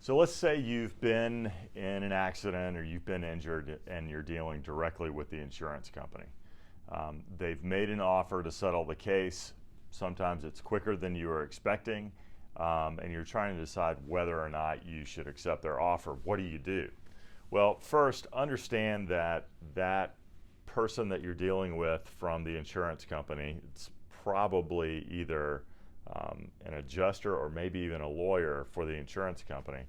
So let's say you've been in an accident or you've been injured and you're dealing directly with the insurance company. They've made an offer to settle the case. Sometimes it's quicker than you were expecting, and you're trying to decide whether or not you should accept their offer. What do you do? Well, first, understand that that person that you're dealing with from the insurance company, it's probably either an adjuster or maybe even a lawyer for the insurance company.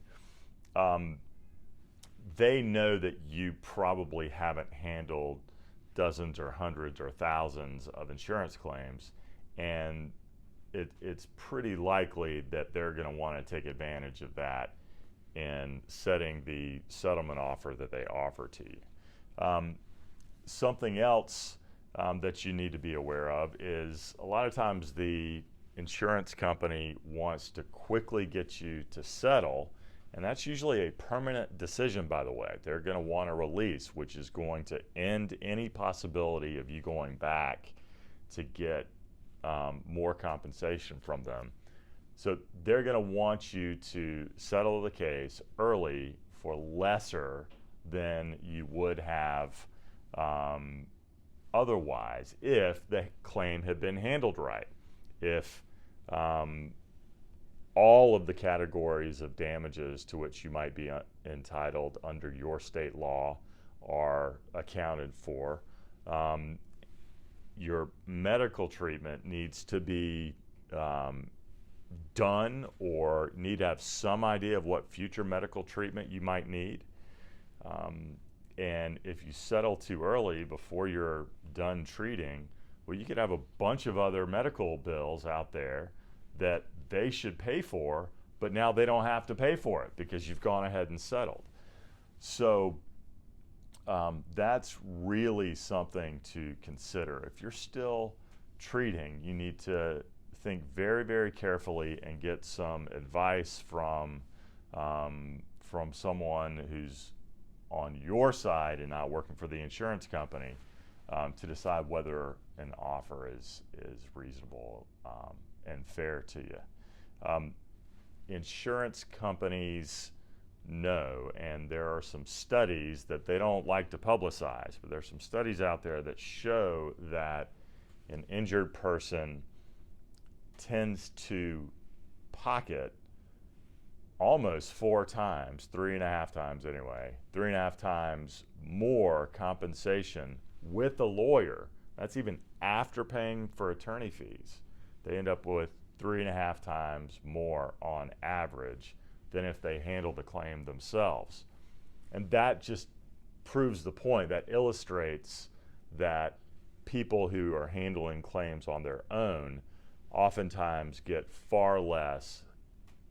They know that you probably haven't handled dozens or hundreds or thousands of insurance claims, and it's pretty likely that they're going to want to take advantage of that in setting the settlement offer that they offer to you. Something else that you need to be aware of is a lot of times the insurance company wants to quickly get you to settle, and that's usually a permanent decision, by the way. They're going to want a release, which is going to end any possibility of you going back to get more compensation from them. So they're going to want you to settle the case early for lesser than you would have otherwise if the claim had been handled right. If all of the categories of damages to which you might be entitled under your state law are accounted for, your medical treatment needs to be done, or need to have some idea of what future medical treatment you might need. And if you settle too early before you're done treating, well, you could have a bunch of other medical bills out there that they should pay for, but now they don't have to pay for it because you've gone ahead and settled. So that's really something to consider. If you're still treating, you need to think very, very carefully and get some advice from someone who's on your side and not working for the insurance company to decide whether an offer is reasonable and fair to you. Insurance companies know, and there are some studies that they don't like to publicize, but there's some studies out there that show that an injured person tends to pocket almost 4 times, 3.5 times anyway, 3.5 times more compensation with a lawyer. That's even after paying for attorney fees. They end up with 3.5 times more on average than if they handle the claim themselves. And that just proves the point. That illustrates that people who are handling claims on their own oftentimes get far less,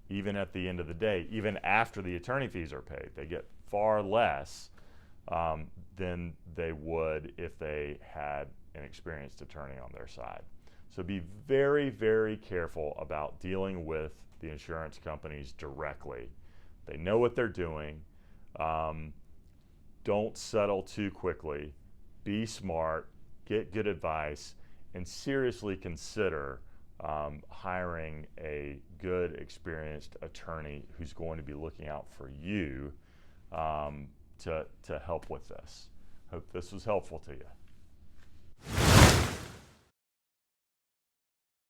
even at the end of the day, even after the attorney fees are paid. They get far less than they would if they had an experienced attorney on their side. So be very, very careful about dealing with the insurance companies directly. They know what they're doing. Don't settle too quickly. Be smart, get good advice, and seriously consider hiring a good, experienced attorney who's going to be looking out for you to help with this. Hope this was helpful to you.